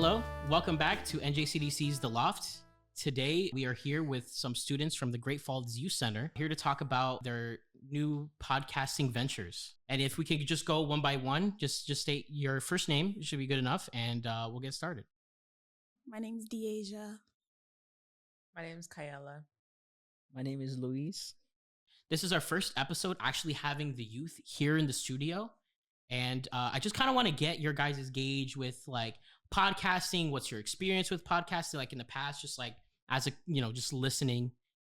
Hello, welcome back to NJCDC's The Loft. Today, we are here with some students from the Great Falls Youth Center, here to talk about their new podcasting ventures. And if we could just go one by one, just state your first name, it should be good enough, and we'll get started. My name's Deasia. My name is Kayela. My name is Luis. This is our first episode actually having the youth here in the studio. And I just kind of want to get your guys' gauge with like podcasting. What's your experience with podcasting like in the past, just like as a, just listening,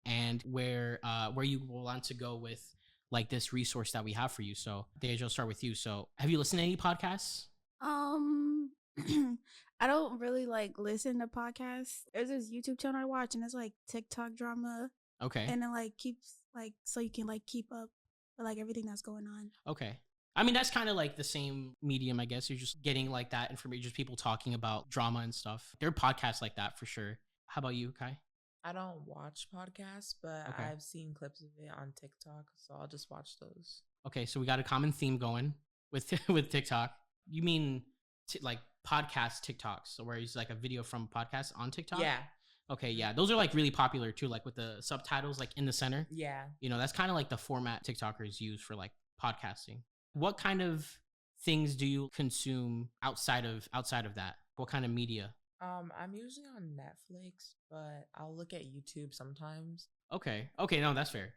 and where you want to go with like this resource that we have for you. So Deja, I'll start with you. So have you listened to any podcasts? I don't really like listen to podcasts. There's this YouTube channel I watch and it's like TikTok drama. Okay. And it like keeps like, so you can like keep up with like everything that's going on. Okay. I mean, that's kind of like the same medium, I guess. You're just getting like that information, just people talking about drama and stuff. There are podcasts like that for sure. How about you, Kai? I don't watch podcasts, but Okay. I've seen clips of it on TikTok, so I'll just watch those. Okay, so we got a common theme going with with TikTok. You mean like podcast TikToks, so where it's like a video from a podcast on TikTok? Yeah. Okay, yeah. Those are like really popular too, like with the subtitles like in the center. Yeah. That's kind of like the format TikTokers use for like podcasting. What kind of things do you consume outside of that? What kind of media? I'm usually on Netflix, but I'll look at YouTube sometimes. Okay, no, that's fair.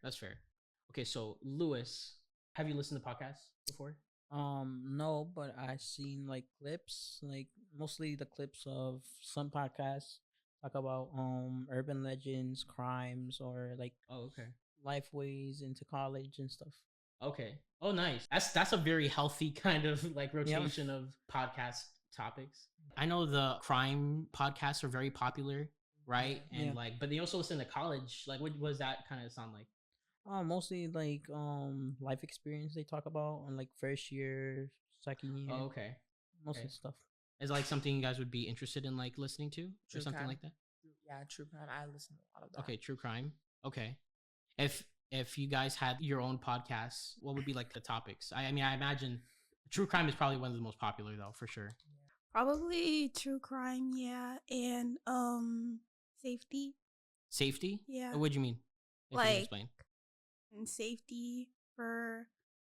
Okay, so Lewis, have you listened to podcasts before? No, but I've seen like clips, like mostly the clips of some podcasts talk about urban legends, crimes, or like life ways into college and stuff. Okay. Oh, nice. That's a very healthy kind of like rotation of podcast topics. I know the crime podcasts are very popular, right? And like, but they also listen to college. Like, what was that kind of sound like? Mostly like life experience they talk about on like first year, second year. Oh, okay. Mostly stuff. Is like something you guys would be interested in like listening to True or something crime. like that? Yeah, true crime. I listen to a lot of that. Okay, true crime. Okay. If you guys had your own podcasts, what would be like the topics? I mean, I imagine true crime is probably one of the most popular though, for sure. Probably true crime, yeah, and safety. Safety? Yeah. What do you mean? If you can Like explain. and safety for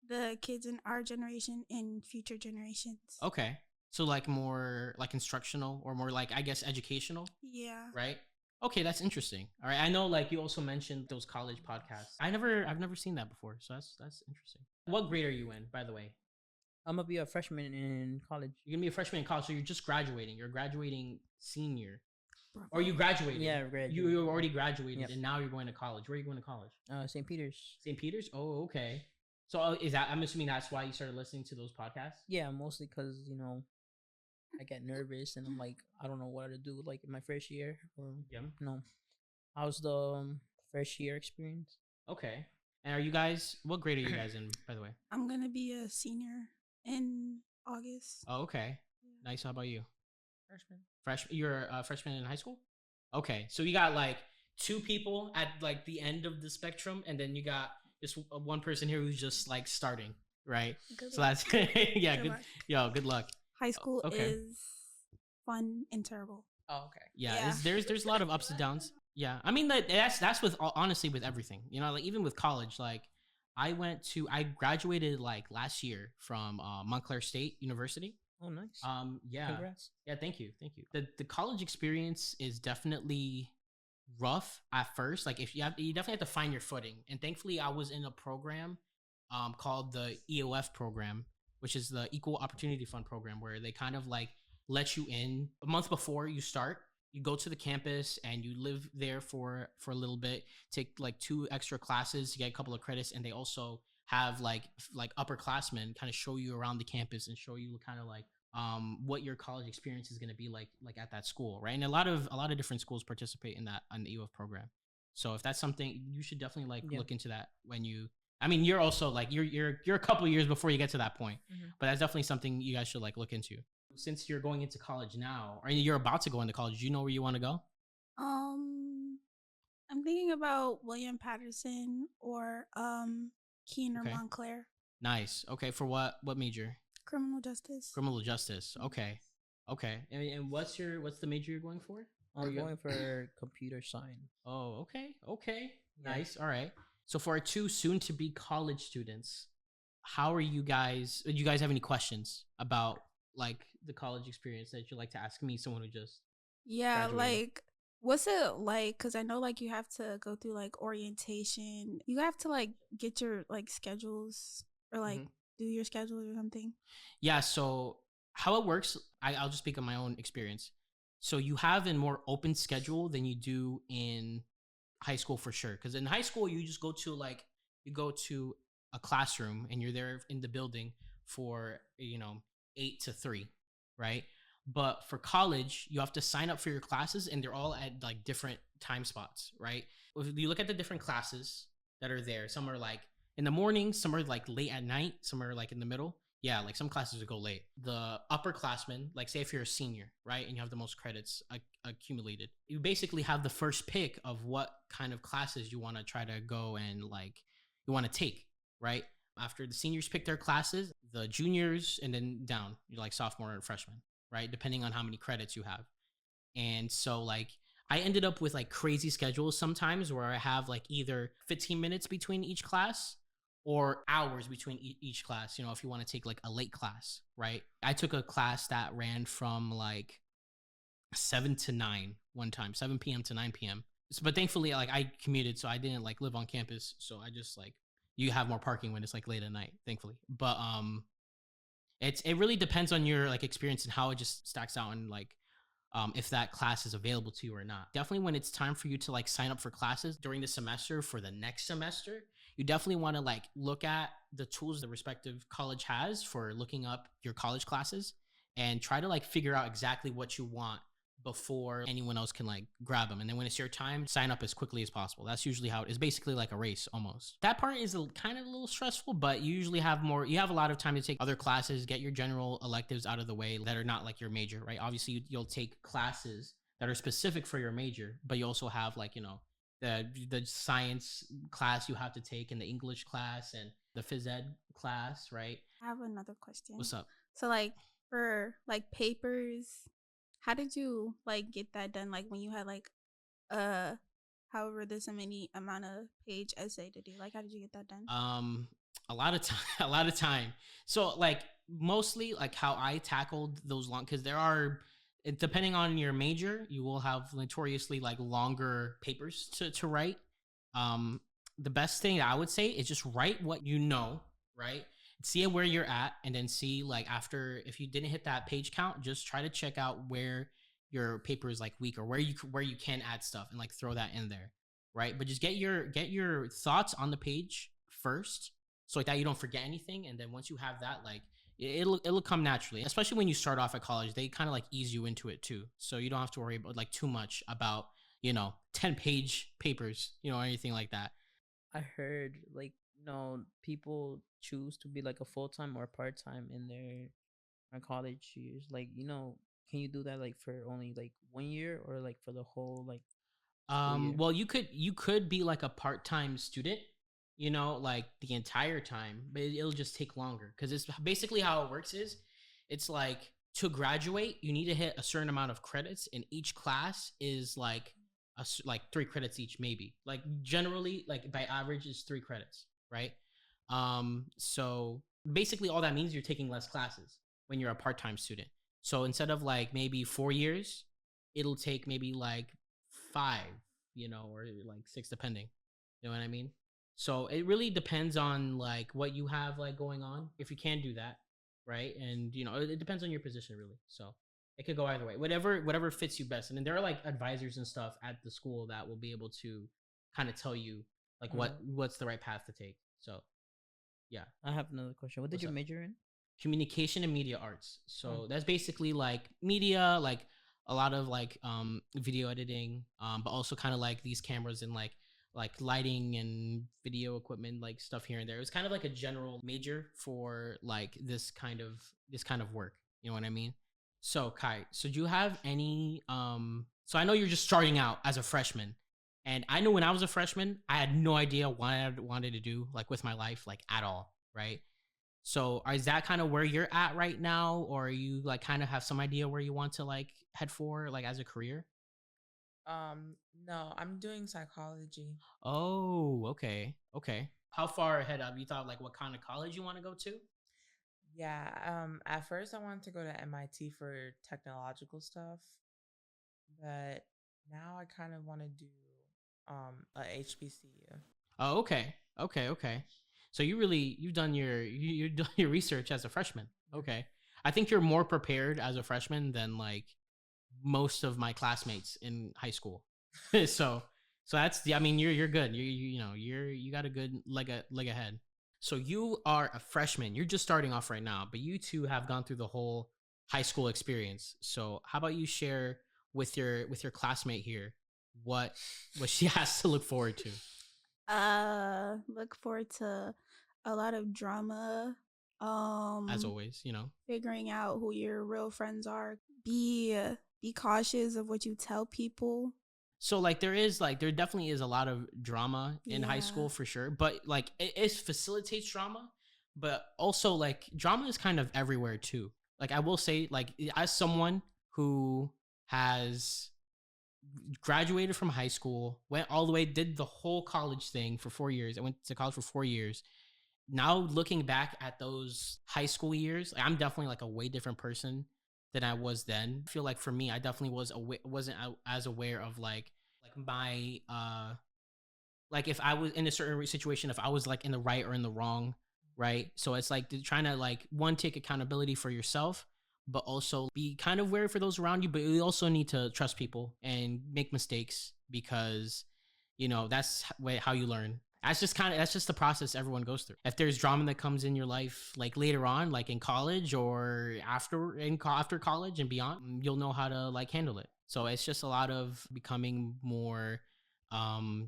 the kids in our generation and future generations. Okay. So like more like instructional or more like I guess educational, Yeah. right? Okay, that's interesting. All right. I know like you also mentioned those college podcasts. I've never seen that before. So that's interesting. What grade are you in, by the way? I'm gonna be a freshman in college. You're gonna be a freshman in college, so you're just graduating. You're graduating senior. Or you graduated. Yeah, graduated. You already graduated Yep. and now you're going to college. Where are you going to college? St. Peter's. St. Peter's? Oh, okay. So is that, I'm assuming that's why you started listening to those podcasts? Yeah, mostly because I get nervous and I'm like, I don't know what to do like in my first year or no. How's the first year experience? Okay. And what grade are you guys in, by the way? I'm gonna be a senior in August. Oh, okay. Nice. How about you? Freshman. You're a freshman in high school? Okay. So you got like two people at like the end of the spectrum, and then you got just one person here who's just like starting, right? Good So luck. that's yeah, Good good. luck. Yo, good luck. High school Okay. is fun and terrible. Oh, okay. Yeah, Yeah. there's a lot of ups and downs. Yeah, I mean that's with honestly with everything. Like even with college, like I graduated like last year from Montclair State University. Oh, nice. Yeah. Congrats. Yeah, thank you. The college experience is definitely rough at first. Like you definitely have to find your footing. And thankfully I was in a program called the EOF program, which is the Equal Opportunity Fund program, where they kind of like let you in a month before you start. You go to the campus and you live there for a little bit, take like 2 extra classes to get a couple of credits, and they also have like upperclassmen kind of show you around the campus and show you kind of like what your college experience is going to be like at that school, right? And a lot of different schools participate in that on the EOF program. So if that's something, you should definitely like look into that when you. I mean, you're also like you're a couple years before you get to that point, but that's definitely something you guys should like look into. Since you're going into college now, or you're about to go into college, do you know where you want to go? I'm thinking about William Patterson or Keene or Okay. Montclair. Nice. Okay, for what major? Criminal justice. Criminal justice. Okay. Okay. And what's the major you're going for? I'm going for computer science. Oh, okay. Okay. Yeah. Nice. All right. So for our two soon to be college students, how are you guys? Do you guys have any questions about like the college experience that you'd like to ask me, someone who just Yeah, graduated? like what's it like? Because I know like you have to go through like orientation. You have to like get your like schedules or like Mhm. do your schedules or something. Yeah, so how it works, I'll just speak on my own experience. So you have a more open schedule than you do in high school for sure. Because in high school, you just go to you go to a classroom and you're there in the building for 8 to 3, right? But for college, you have to sign up for your classes, and they're all at like different time spots, right? If you look at the different classes that are there, some are like in the morning, some are like late at night, some are like in the middle. Yeah, like some classes would go late. The upperclassmen, like say if you're a senior, right, and you have the most credits accumulated, you basically have the first pick of what kind of classes you want to try to go and like you want to take, right? After the seniors pick their classes, the juniors and then down, you're like sophomore and freshman, right? Depending on how many credits you have. And so like I ended up with like crazy schedules sometimes where I have like either 15 minutes between each class or hours between each class, if you want to take like a late class, right? I took a class that ran from like 7 to 9 one time, 7 p.m. to 9 p.m. So, but thankfully like I commuted, so I didn't like live on campus, so I just like you have more parking when it's like late at night, thankfully. But it really depends on your like experience and how it just stacks out and like if that class is available to you or not. Definitely when it's time for you to like sign up for classes during the semester for the next semester, you definitely want to like look at the tools the respective college has for looking up your college classes and try to like figure out exactly what you want before anyone else can like grab them. And then when it's your time, sign up as quickly as possible. That's usually how it is, basically like a race almost. That part is kind of a little stressful, but you usually have you have a lot of time to take other classes, get your general electives out of the way that are not like your major, right? Obviously you'll take classes that are specific for your major, but you also have like, the science class you have to take and the English class and the phys ed class, right? I have another question. What's up? So like for like papers, how did you like get that done? Like when you had like however this many amount of page essay to do. Like how did you get that done? A lot of time, a lot of time. So like mostly like how I tackled those long, because depending on your major, you will have notoriously like longer papers to write. The best thing I would say is just write what you know, right? See where you're at, and then see like after, if you didn't hit that page count, just try to check out where your paper is like weak or where you can add stuff and like throw that in there, right? But just get your thoughts on the page first, so like that you don't forget anything. And then once you have that, like it'll come naturally, especially when you start off at college. They kind of like ease you into it too, so you don't have to worry about like too much about 10-page papers, or anything like that. I heard like people choose to be like a full-time or part-time in their college years. Like, can you do that like for only like 1 year or like for the whole like school year? Well, you could be like a part-time student, like the entire time, but it'll just take longer, because it's basically how it works is it's like to graduate, you need to hit a certain amount of credits, and each class is like like 3 credits each, maybe. Like generally, like by average is 3 credits, right? So basically all that means you're taking less classes when you're a part-time student. So instead of like maybe 4 years, it'll take maybe like 5, or like 6, depending. You know what I mean? So it really depends on like what you have like going on, if you can do that, right? And it depends on your position really. So it could go either way, whatever fits you best. And then there are like advisors and stuff at the school that will be able to kind of tell you like what's the right path to take. So yeah. I have another question. What did you major in? Communication and media arts. So that's basically like media, like a lot of like video editing, but also kind of like these cameras and like lighting and video equipment, like stuff here and there. It was kind of like a general major for like this kind of work. You know what I mean? So Kai, so do you have any so I know you're just starting out as a freshman, and I know when I was a freshman, I had no idea what I wanted to do like with my life, like at all, right? So is that kind of where you're at right now, or you like kind of have some idea where you want to like head for like as a career? No, I'm doing psychology. Oh, okay. Okay. How far ahead have you thought like what kind of college you want to go to? Yeah, at first I wanted to go to MIT for technological stuff, but now I kind of want to do a HBCU. Oh, okay. Okay, okay. So you've done you've done your research as a freshman. Okay. I think you're more prepared as a freshman than like most of my classmates in high school. so so that's I mean you're good. You know, you got a good leg ahead. So you are a freshman. You're just starting off right now, but you two have gone through the whole high school experience. So how about you share with your classmate here what she has to look forward to? Look forward to a lot of drama. As always, you know. Figuring out who your real friends are. Be cautious of what you tell people. So like there definitely is a lot of drama in high Yeah. school for sure, but like it facilitates drama, but also like drama is kind of everywhere too. Like I will say like as someone who has graduated from high school, went all the way, did the whole college thing for 4 years. I went to college for 4 years. Now looking back at those high school years, I'm definitely like a way different person than I was then. I feel like for me, I definitely wasn't as aware of like my like if I was in a certain situation, if I was like in the right or in the wrong, right? So it's like trying to like one take accountability for yourself, but also be kind of wary for those around you. But you also need to trust people and make mistakes because you know that's how you learn. That's just the process everyone goes through. If there's drama that comes in your life like later on, like in college or after college and beyond, you'll know how to like handle it. So it's just a lot of becoming more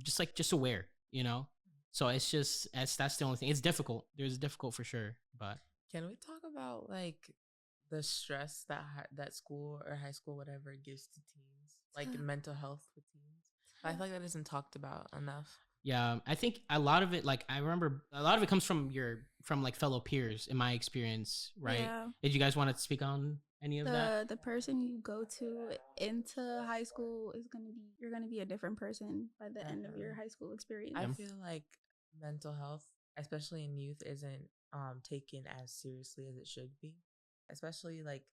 just aware, you know. So it's just that's the only thing. It's difficult. There's difficult for sure, but Can we talk about like the stress that that school or high school whatever gives to teens, like mental health with teens? I feel like that isn't talked about enough. yeah, I think a lot of it, like I remember, a lot of it comes from like fellow peers, in my experience, right? Yeah. Did you guys want to speak on any of that? The person you go to into high school is you're gonna be a different person by the end of your Definitely. high school experience. I feel like mental health, especially in youth, isn't taken as seriously as it should be. Especially like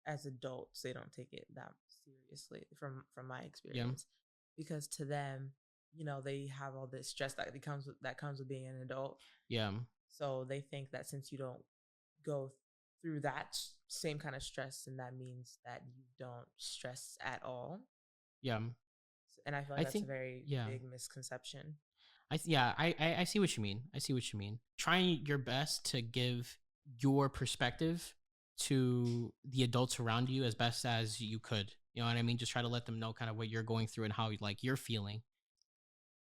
as adults, they don't take it that seriously from my experience. Because to them, you know, they have all this stress that comes with being an adult. Yeah, So they think that since you don't go through that same kind of stress, and that means that you don't stress at all. yeah. And I feel like I that's a think very yeah. big misconception. I see what you mean. I see what you mean. Trying your best to give your perspective to the adults around you as best as you could. You know what I mean? Just try to let them know kind of what you're going through and how like you're feeling.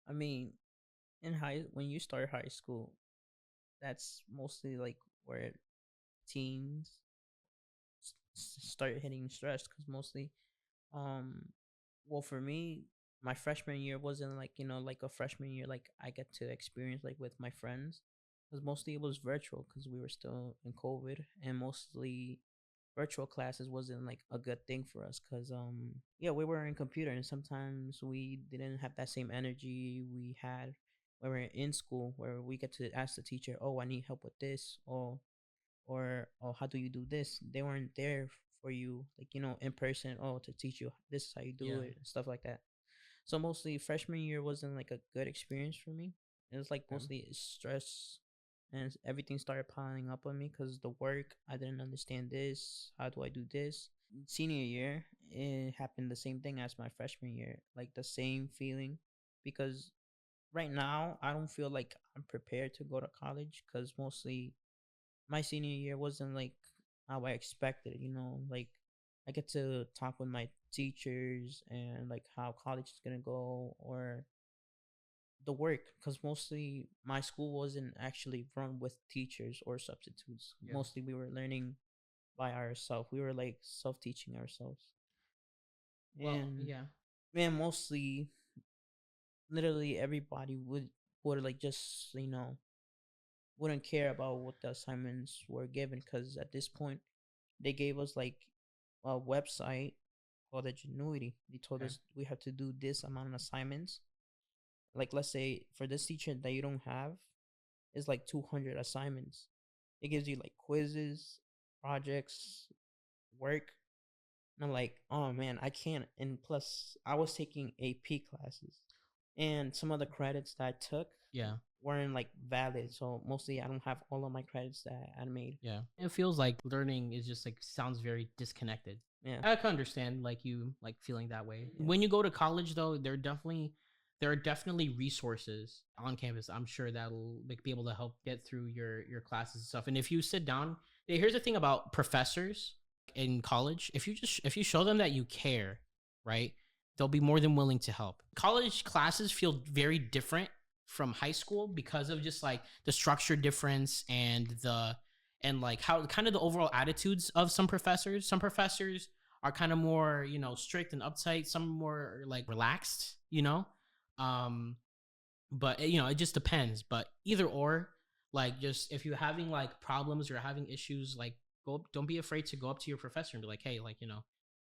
I mean, when you start high school, that's mostly like where teens start hitting stress because mostly, um, well, for me, my freshman year wasn't like like a freshman year like I get to experience like with my friends because mostly it was virtual because we were still in COVID and mostly virtual classes wasn't like a good thing for us because yeah, we were in computer and sometimes we didn't have that same energy we had when we were in school where we get to ask the teacher, oh, I need help with this, or oh, how do you do this. They weren't there for you like in person, oh, to teach you this is how you do it and stuff like that. So mostly freshman year wasn't like a good experience for me. It was like mostly stress and everything started piling up on me because the work, I didn't understand this. How do I do this? Senior year, it happened the same thing as my freshman year, like the same feeling. Because right now, I don't feel like I'm prepared to go to college because mostly my senior year wasn't like how I expected, like I get to talk with my teachers and like how college is gonna go or the work because mostly my school wasn't actually run with teachers or substitutes. Yeah. Mostly we were learning by ourselves. We were like self-teaching ourselves. Well, And yeah. man, mostly literally everybody would like just wouldn't care about what the assignments were given, because at this point they gave us like a website called Ingenuity. They told Okay. us we have to do this amount of assignments. Like, let's say for this teacher that you don't have, it's like 200 assignments. It gives you like quizzes, projects, work. And I'm like, oh man, I can't. And plus, I was taking AP classes, and some of the credits that I took Yeah. weren't like valid. So mostly, I don't have all of my credits that I made. Yeah. It feels like learning is just like sounds very disconnected. Yeah. I can understand like you like feeling that way. Yeah. When you go to college though, there are definitely resources on campus. I'm sure that'll like be able to help get through your classes and stuff. And if you sit down, here's the thing about professors in college. If you show them that you care, right? They'll be more than willing to help. College classes feel very different from high school because of just like the structure difference and like how kind of the overall attitudes of some professors. Some professors are kind of more, strict and uptight. Some more like relaxed, but it just depends. But either or, like just if you're having like problems or having issues, like don't be afraid to go up to your professor and be like, hey, like,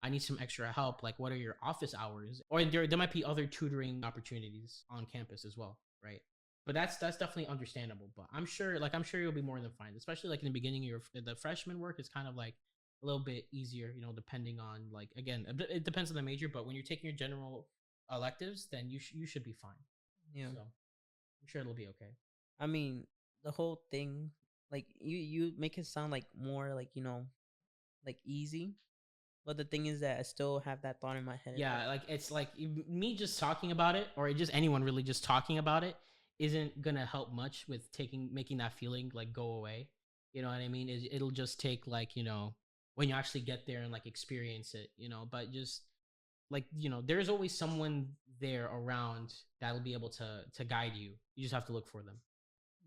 I need some extra help. Like, what are your office hours? Or there might be other tutoring opportunities on campus as well, right? But that's definitely understandable. But I'm sure you'll be more than fine, especially like in the beginning of the freshman work is kind of like a little bit easier, depending on like, again, it depends on the major. But when you're taking your general electives, then you should be fine. Yeah. So I'm sure it'll be okay. I mean, the whole thing, like you make it sound like more like like easy, but the thing is that I still have that thought in my head. Yeah, like it's like me just talking about it, or just anyone really just talking about it, isn't gonna help much with making that feeling like go away. You know what I mean? It'll just take like when you actually get there and like experience it. But just like there's always someone there around that'll be able to guide you. You just have to look for them.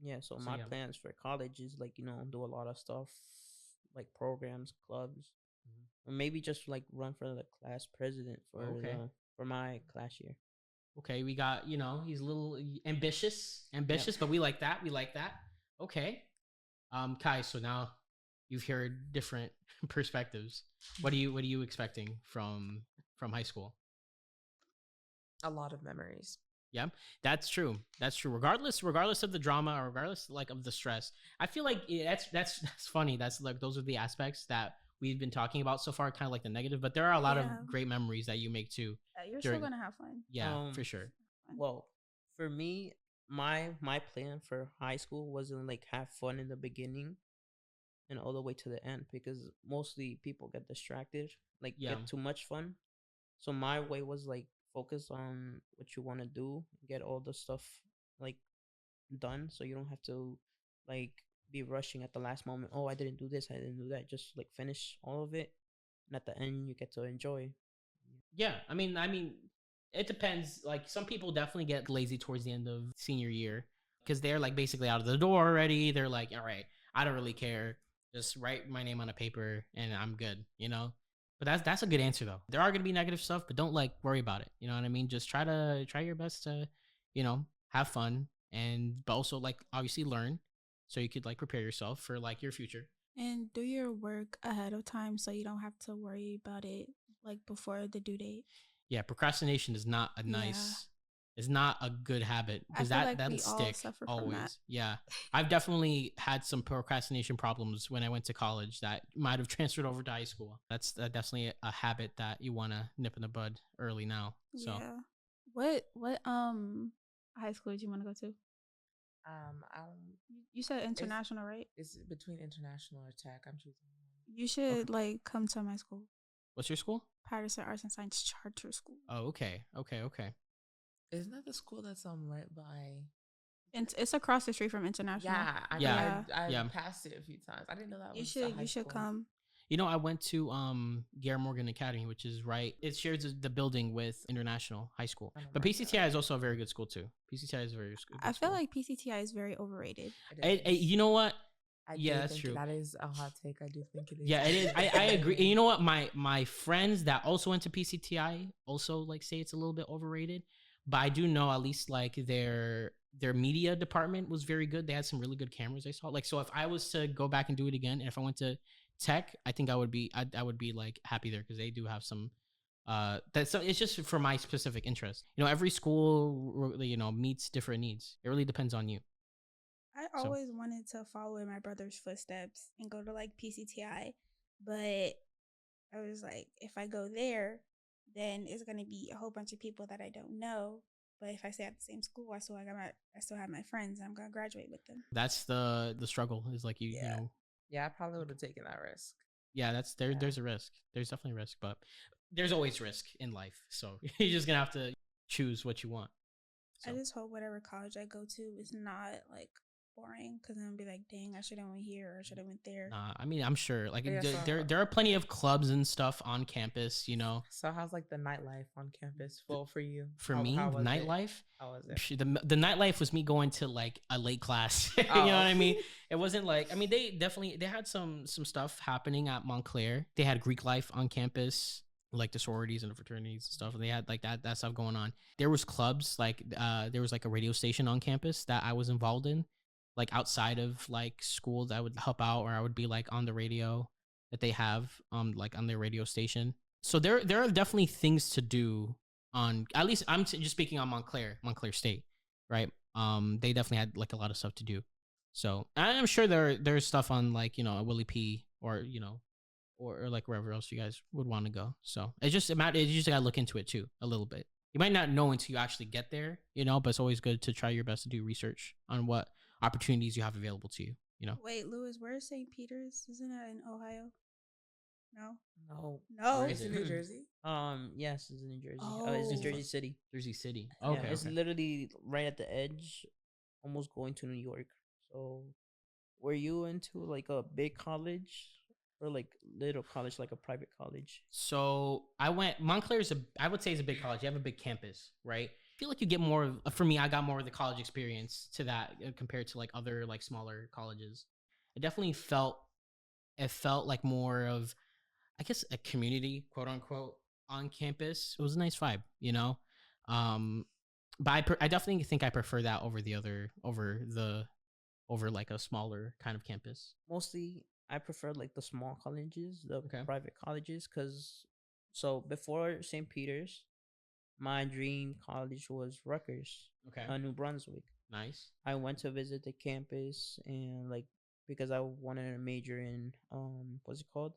Yeah, so my plans for college is like, do a lot of stuff like programs, clubs, or maybe just like run for the class president for my class year. Okay, we got, he's a little ambitious, but we like that. Okay. Kai, so now you've heard different perspectives. What are you expecting from high school? A lot of memories. Yeah, that's true. Regardless of the drama, or regardless like of the stress, I feel like that's funny. That's like those are the aspects that we've been talking about so far, kind of like the negative. But there are a lot of great memories that you make too. You're still gonna have fun. Yeah, for sure. Well, for me, my plan for high school wasn't like have fun in the beginning and all the way to the end, because mostly people get distracted, like get too much fun. So my way was like focus on what you want to do, get all the stuff like done, so you don't have to like be rushing at the last moment. Oh, I didn't do this, I didn't do that. Just like finish all of it, and at the end you get to enjoy. Yeah, I mean it depends. Like some people definitely get lazy towards the end of senior year because they're like basically out of the door already. They're like, all right, I don't really care, just write my name on a paper and I'm good, But that's a good answer though. There are gonna be negative stuff, but don't like worry about it. You know what I mean? Just try your best to, have fun, but also like obviously learn, so you could like prepare yourself for like your future. And do your work ahead of time so you don't have to worry about it like before the due date. Yeah, procrastination is not a nice. It's not a good habit because that'll stick always. Yeah, I've definitely had some procrastination problems when I went to college that might have transferred over to high school. That's definitely a habit that you want to nip in the bud early now. So, what high school did you want to go to? You said international, right? It's between international or tech. I'm choosing one. You should like come to my school. What's your school? Patterson Arts and Science Charter School. Oh, okay. Isn't that the school that's right by? It's across the street from International. Yeah, I passed it a few times. I didn't know that. You should come. I went to Garrett Morgan Academy, which is right. It shares the building with International High School, but PCTI is also a very good school too. PCTI is a very good I school. feel like PCTI is very overrated. You know what? That's true. That is a hot take. I do think it is. Yeah, it is. I agree. And you know what? My friends that also went to PCTI also like say it's a little bit overrated. But I do know at least like their their media department was very good. They had some really good cameras I saw. Like, so if I was to go back and do it again, and if I went to tech, I think I would be like happy there because they do have some that's so it's just for my specific interest. Every school meets different needs. It really depends on you. I always wanted to follow in my brother's footsteps and go to like PCTI, but I was like, if I go there, then it's gonna be a whole bunch of people that I don't know. But if I stay at the same school, I still have my friends. I'm gonna graduate with them. That's the struggle. Is like you know. Yeah, I probably would have taken that risk. Yeah, there's a risk. There's definitely a risk, but there's always risk in life. So you're just gonna have to choose what you want. So. I just hope whatever college I go to is not like boring, because I'm gonna be like, dang, I should have went here or I should have went there. Nah, I mean, I'm sure like there are plenty of clubs and stuff on campus. So how's like the nightlife on campus for you? For me, nightlife. How was it? The nightlife was me going to like a late class. You know what I mean? It wasn't like, I mean, they had some stuff happening at Montclair. They had Greek life on campus, like the sororities and the fraternities and stuff. And they had like that stuff going on. There was clubs, like there was like a radio station on campus that I was involved in. Like outside of like schools, I would help out, or I would be like on the radio that they have, like on their radio station. So there are definitely things to do on, at least I'm just speaking on Montclair State, right? They definitely had like a lot of stuff to do. So I'm sure there's stuff on like, Willie P or, or like wherever else you guys would want to go. So you just gotta look into it too a little bit. You might not know until you actually get there, but it's always good to try your best to do research on what opportunities you have available to you. Wait, Lewis, where's St. Peter's? Isn't that in Ohio? No. Where is it? New Jersey? Yes, it's in New Jersey. Oh. It's in Jersey City. Jersey City. Okay, Okay. it's literally right at the edge, almost going to New York. So, were you into like a big college or like little college, like a private college? So Montclair I would say is a big college. You have a big campus, right? I feel like you get for me, I got more of the college experience to that compared to like other like smaller colleges. It definitely felt like more of, I guess, a community, quote unquote, on campus. It was a nice vibe, but I definitely think I prefer that over like a smaller kind of campus. Mostly, I prefer like the small colleges, the private colleges, because before St. Peter's, my dream college was Rutgers, New Brunswick. Nice. I went to visit the campus and because I wanted to major in what's it called,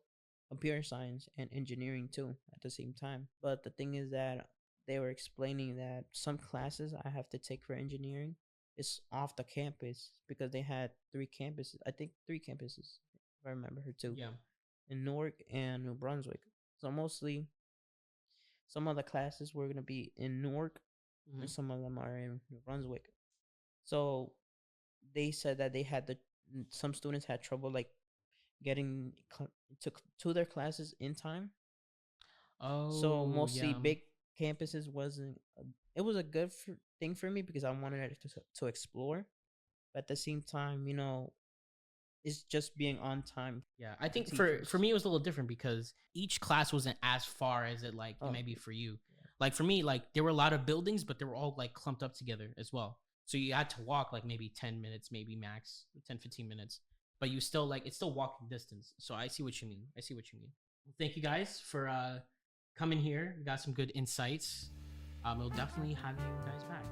computer science and engineering too at the same time. But the thing is that they were explaining that some classes I have to take for engineering is off the campus because they had 3 campuses. I think 3 campuses, if I remember her too. Yeah. In Newark and New Brunswick. So mostly, some of the classes were gonna be in Newark, and some of them are in New Brunswick. So they said that some students had trouble like getting to their classes in time. Oh, so mostly big campuses it was a good thing for me because I wanted it to explore, but at the same time, it's just being on time. Yeah, I think for me it was a little different because each class wasn't as far as it like it may be for you. Yeah. Like for me, like there were a lot of buildings, but they were all like clumped up together as well. So you had to walk like maybe 10 minutes, maybe max 10-15 minutes, but you still it's still walking distance. So I see what you mean. Well, thank you guys for coming here. We got some good insights. We'll definitely have you guys back.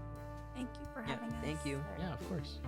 Thank you for having us. Thank you. Yeah, of course.